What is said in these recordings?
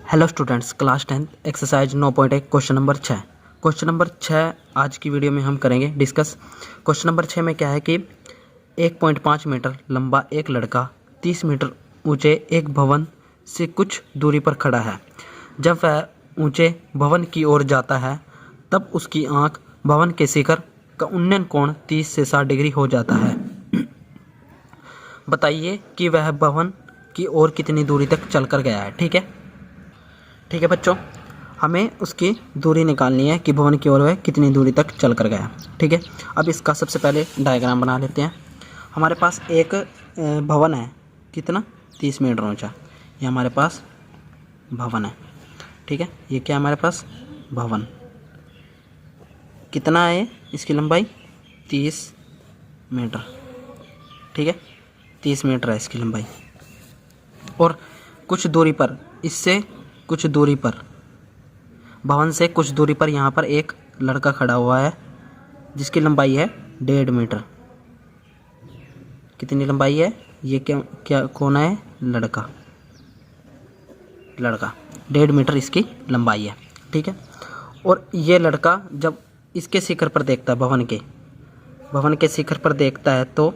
Hello students, class 10th exercise 9.1 question number 6 आज की video में हम करेंगे डिस्कस। क्वेश्चन नंबर 6 में क्या है कि 1.5 मीटर लंबा एक लड़का 30 मीटर ऊंचे एक भवन से कुछ दूरी पर खड़ा है। जब वह ऊंचे भवन की ओर जाता है तब उसकी आंख भवन के शिखर का उन्नयन कोण 30 से 60 डिग्री हो जाता है। बताइए कि वह भवन की ओर कितनी दूरी तक चलकर गया है। ठीक है बच्चों, हमें उसकी दूरी निकालनी है कि भवन की ओर वह कितनी दूरी तक चल कर गया। ठीक है, अब इसका सबसे पहले डायग्राम बना लेते हैं। हमारे पास एक भवन है, कितना 30 मीटर ऊंचा, ये हमारे पास भवन है। ठीक है, ये क्या हमारे पास भवन, कितना है इसकी लंबाई 30 मीटर। ठीक है, 30 मीटर है इसकी लंबाई। और कुछ दूरी पर, इससे कुछ दूरी पर, भवन से कुछ दूरी पर यहाँ पर एक लड़का खड़ा हुआ है जिसकी लंबाई है 1.5 मीटर। कितनी लंबाई है ये, क्या कौन है, लड़का 1.5 मीटर इसकी लंबाई है। ठीक है, और ये लड़का जब इसके शिखर पर देखता है, भवन के शिखर पर देखता है तो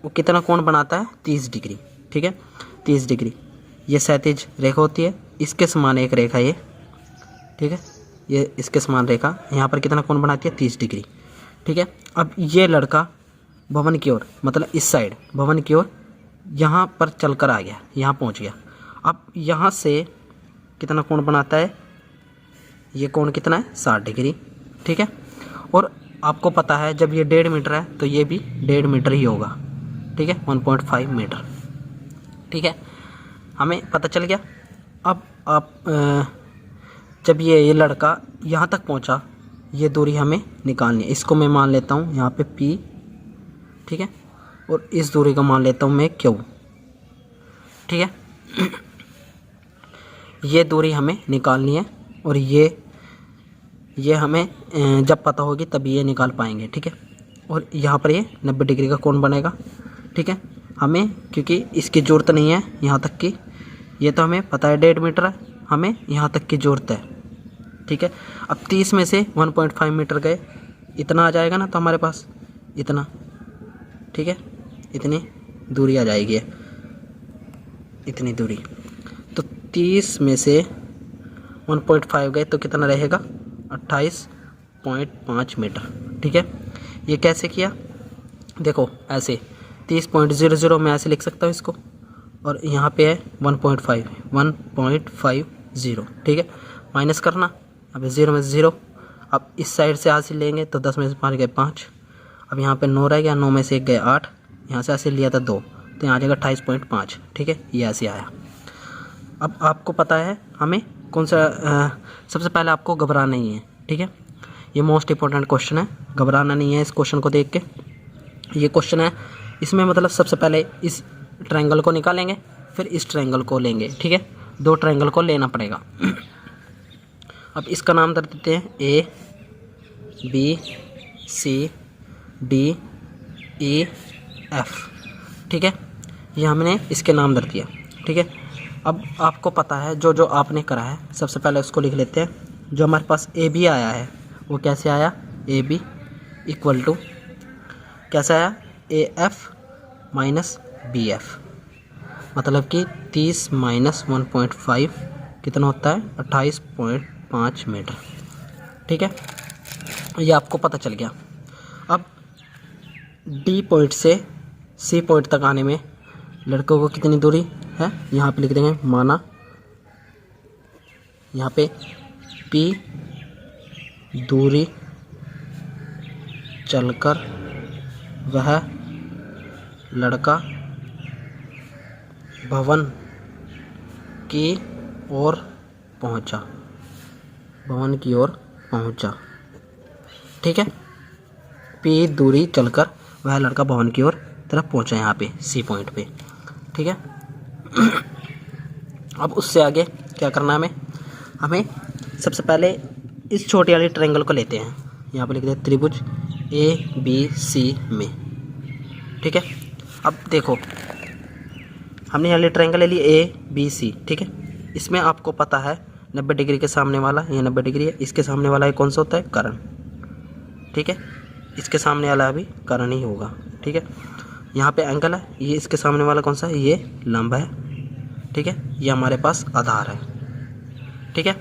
वो कितना कोण बनाता है 30 डिग्री। ठीक है, 30 डिग्री, ये क्षैतिज रेखा होती है, इसके समान एक रेखा ये। ठीक है, ये इसके समान रेखा यहाँ पर कितना कोण बनाती है 30 डिग्री। ठीक है, अब ये लड़का भवन की ओर, मतलब इस साइड भवन की ओर यहाँ पर चलकर आ गया, यहाँ पहुँच गया। अब यहाँ से कितना कोण बनाता है, ये कोण कितना है 60 डिग्री। ठीक है, और आपको पता है जब ये 1.5 मीटर है तो ये भी 1.5 मीटर ही होगा। ठीक है, 1.5 मीटर। ठीक है, हमें पता चल गया। अब आप जब ये लड़का यहाँ तक पहुँचा, ये दूरी हमें निकालनी है। इसको मैं मान लेता हूँ यहाँ पे P। ठीक है, और इस दूरी को मान लेता हूँ मैं Q। ठीक है, ये दूरी हमें निकालनी है और ये हमें जब पता होगी तभी ये निकाल पाएंगे। ठीक है, और यहाँ पर ये 90 डिग्री का कोण बनेगा। ठीक है, हमें क्योंकि इसकी ज़रूरत नहीं है यहाँ तक की, ये तो हमें पता है 1.5 मीटर है, हमें यहाँ तक की ज़रूरत है। ठीक है, अब 30 में से 1.5 मीटर गए, इतना आ जाएगा ना, तो हमारे पास इतना। ठीक है, इतनी दूरी आ जाएगी, इतनी दूरी। तो 30 में से 1.5 गए तो कितना रहेगा 28.5 मीटर। ठीक है, ये कैसे किया, देखो ऐसे 30.00 में ऐसे लिख सकता हूँ इसको, और यहाँ पे है 1.50। ठीक है, माइनस करना, अब 0 में से 0, अब इस साइड से हासिल लेंगे तो 10 में से 5 गए 5, अब यहाँ पे 9 रह गया, 9 में से 1 गए 8, यहाँ से ऐसे लिया था 2, तो यहाँ आ जाएगा 28.5। ठीक है, ये ऐसे आया। अब आपको पता है हमें कौन सा सबसे पहले आपको घबराना नहीं है। ठीक है, ये मोस्ट इंपॉर्टेंट क्वेश्चन है, घबराना नहीं है इस क्वेश्चन को देख के। ये क्वेश्चन है, इसमें मतलब सबसे पहले इस ट्रायंगल को निकालेंगे, फिर इस ट्रायंगल को लेंगे। ठीक है, 2 ट्रायंगल को लेना पड़ेगा। अब इसका नाम दे देते हैं A B C D E F। ठीक है, ये हमने इसके नाम दे दिया। ठीक है, अब आपको पता है जो जो आपने करा है, सबसे पहले उसको लिख लेते हैं। जो हमारे पास AB आया है वो कैसे आया, AB इक्वल टू कैसे आया, AF माइनस BF, मतलब कि 30 माइनस 1.5 कितना होता है 28.5 मीटर। ठीक है, ये आपको पता चल गया। अब D पॉइंट से C पॉइंट तक आने में लड़कों को कितनी दूरी है, यहाँ पे लिख देंगे, माना यहाँ पे P दूरी चलकर वह लड़का भवन की ओर पहुंचा, ठीक है, P दूरी चलकर वह लड़का भवन की ओर तरफ पहुंचा, यहाँ पे C पॉइंट पे। ठीक है, अब उससे आगे क्या करना है हमें सबसे पहले इस छोटी वाली ट्रायंगल को लेते हैं, यहाँ पे लिखते हैं त्रिभुज ABC में। ठीक है, अब देखो हमने यहाँ ट्रायंगल ले ली ABC। ठीक है, इसमें आपको पता है 90 डिग्री के सामने वाला ये 90 डिग्री है, इसके सामने वाला ये कौन सा होता है, कर्ण। ठीक है, इसके सामने वाला भी कर्ण ही होगा। ठीक है, यहाँ पे एंगल है, ये इसके सामने वाला कौन सा है, ये लंब है। ठीक है, ये हमारे पास आधार है। ठीक है,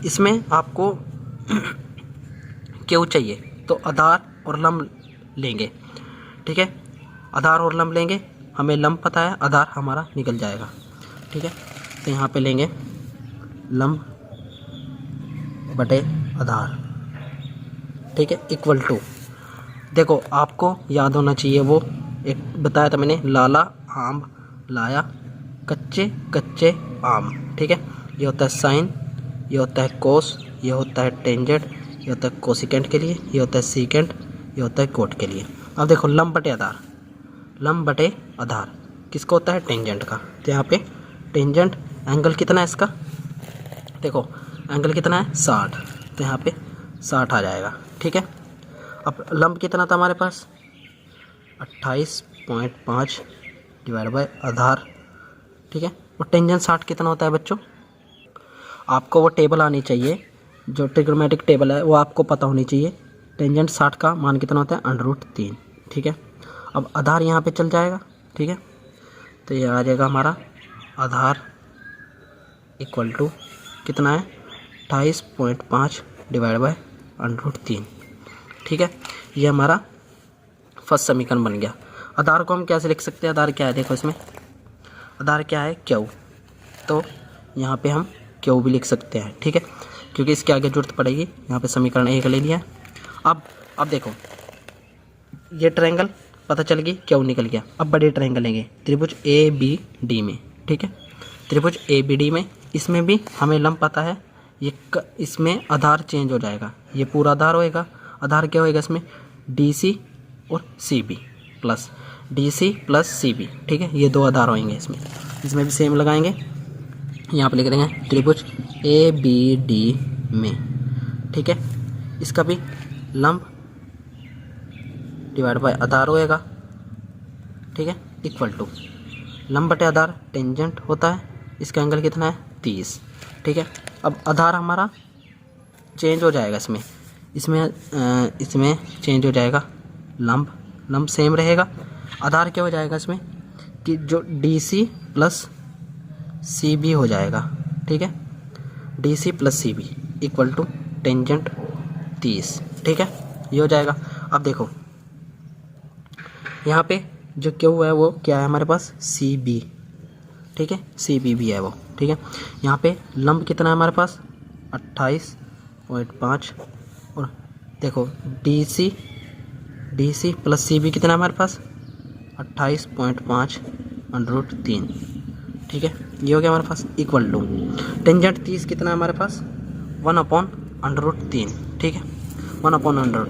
इसमें आपको क्यों चाहिए, तो आधार और लंब लेंगे। ठीक है, आधार और लंब लेंगे, हमें लंब पता है, आधार हमारा निकल जाएगा। ठीक है, तो यहाँ पे लेंगे लंब बटे आधार। ठीक है, इक्वल टू, देखो आपको याद होना चाहिए, वो एक बताया था मैंने, लाला आम लाया कच्चे कच्चे आम। ठीक है, ये होता है साइन, ये होता है कोस, ये होता है टेंजेंट, ये होता है कोसिकेंट के लिए, ये होता है सीकेंट, ये होता है कोट के लिए। अब देखो लंब बटे आधार, लंब बटे आधार किसको होता है, टेंजेंट का। तो यहाँ पे टेंजेंट एंगल कितना है इसका, देखो एंगल कितना है 60, तो यहाँ पे 60 आ जाएगा। ठीक है, अब लंब कितना था हमारे पास 28.5 डिवाइड बाय आधार। ठीक है, और टेंजेंट 60 कितना होता है बच्चों, आपको वो टेबल आनी चाहिए, जो ट्रिग्नोमेट्रिक टेबल है वो आपको पता होनी चाहिए। टेंजेंट 60 का मान कितना होता है, √3। ठीक है, अब आधार यहाँ पे चल जाएगा। ठीक है, तो ये आ जाएगा हमारा आधार इक्वल टू कितना है 28.5 डिवाइड बाय √3। ठीक है, ये हमारा फर्स्ट समीकरण बन गया। आधार को हम कैसे लिख सकते हैं, आधार क्या है, देखो इसमें आधार क्या है, क्यू, तो यहाँ पे हम क्यू भी लिख सकते हैं। ठीक है, क्योंकि इसके आगे जरूरत पड़ेगी। यहाँ पे समीकरण 1 ले लिया। अब देखो ये ट्रायंगल पता चल गई, क्यू निकल गया। अब बड़े ट्रायंगल लेंगे त्रिभुज ABD में। ठीक है, त्रिभुज ABD में, इसमें भी हमें लंब पता है, ये इसमें आधार चेंज हो जाएगा, ये पूरा आधार होएगा। आधार क्या होएगा इसमें, DC और CB plus DC plus CB। ठीक है, ये दो आधार होंगे इसमें भी सेम लगाएंगे। यहाँ पे लिख देंगे त्रिभुज ABD में। ठीक है, इसका भी लंब डिवाइड बाय आधार होएगा। ठीक है, इक्वल टू लंब बटे आधार टेंजेंट होता है, इसका एंगल कितना है 30। ठीक है, अब आधार हमारा चेंज हो जाएगा, इसमें चेंज हो जाएगा, लंब सेम रहेगा। आधार क्या हो जाएगा इसमें कि जो DC प्लस CB हो जाएगा। ठीक है, DC plus CB equal to tangent 30। ठीक है, ये हो जाएगा। अब देखो यहाँ पे जो क्यू है वो क्या है हमारे पास, CB। ठीक है, CB भी है वो। ठीक है, यहाँ पे लंब कितना है हमारे पास 28.5, और देखो DC प्लस CB कितना है हमारे पास 28.5 √3। ठीक है, ये हो गया हमारे पास इक्वल टू टेंजेंट 30 कितना है हमारे पास 1/√3। ठीक है, 1/√3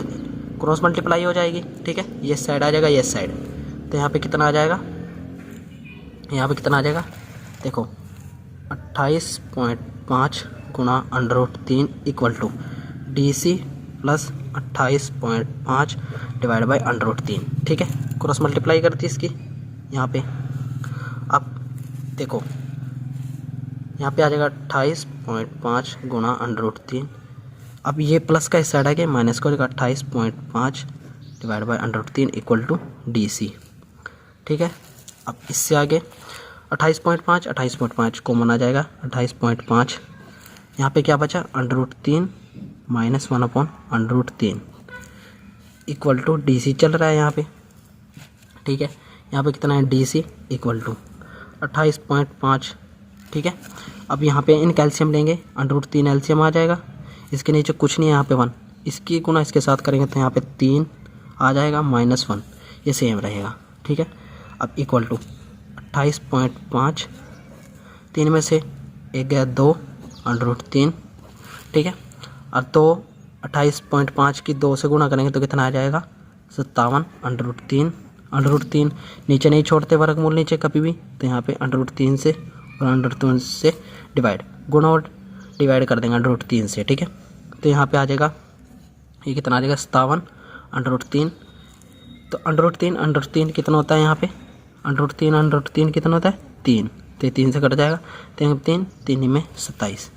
क्रॉस मल्टीप्लाई हो जाएगी। ठीक है, ये साइड आ जाएगा, ये साइड, तो यहाँ पे कितना आ जाएगा, यहाँ पे कितना आ जाएगा, देखो 28.5 गुणा √3 equal to DC plus 28.5 divide by √3। ठीक है, क्रॉस मल्टीप्लाई करती है इसकी यहाँ पे। अब देखो यहाँ पे आ जाएगा 28.5 गुणा √3। अब ये प्लस का इस साइड आ गया, माइनस को 28.5 divide by √3 equal to DC। ठीक है, अब इससे आगे 28.5 कॉमन आ जाएगा, 28.5 यहाँ पे क्या बचा √3 माइनस 1/√3 इक्वल टू DC चल रहा है यहाँ पे। ठीक है, यहाँ पे कितना है DC इक्वल टू 28.5। ठीक है, अब यहाँ पे इन कैल्शियम लेंगे, √3 एलसीएम आ जाएगा, इसके नीचे कुछ नहीं है, यहाँ पे 1, इसकी गुना इसके साथ करेंगे तो यहाँ पे 3 आ जाएगा, -1, ये सेम रहेगा। ठीक है, अब इक्वल टू 28.5, 3 में से एक गया 2 √3। ठीक है, अब तो 28.5 की 2 से गुणा करेंगे तो कितना आ जाएगा 57 √3 नीचे नहीं छोड़ते वर्गमूल नीचे कभी भी, तो यहाँ पे √3 से और √3 से डिवाइड, गुणा और डिवाइड कर देंगे √3 से। ठीक है, तो यहाँ पे आ जाएगा, ये कितना आ जाएगा 57 √3। तो √3 कितना होता है यहाँ पे, √3 कितना होता है 3, तो 3 से कट जाएगा, 3 3 3 में 27।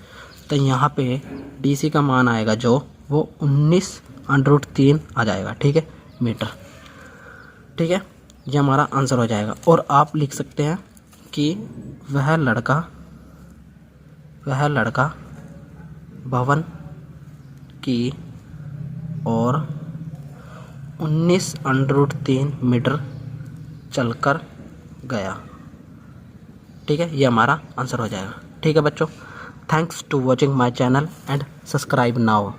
तो यहाँ पे DC का मान आएगा जो वो 19√3 आ जाएगा, ठीक है, मीटर। ठीक है, ये हमारा आंसर हो जाएगा। और आप लिख सकते हैं कि वह लड़का भवन की ओर 19√3 मीटर चलकर गया। ठीक है, ये हमारा आंसर हो जाएगा। ठीक है बच्चों, thanks to watching my channel and subscribe now.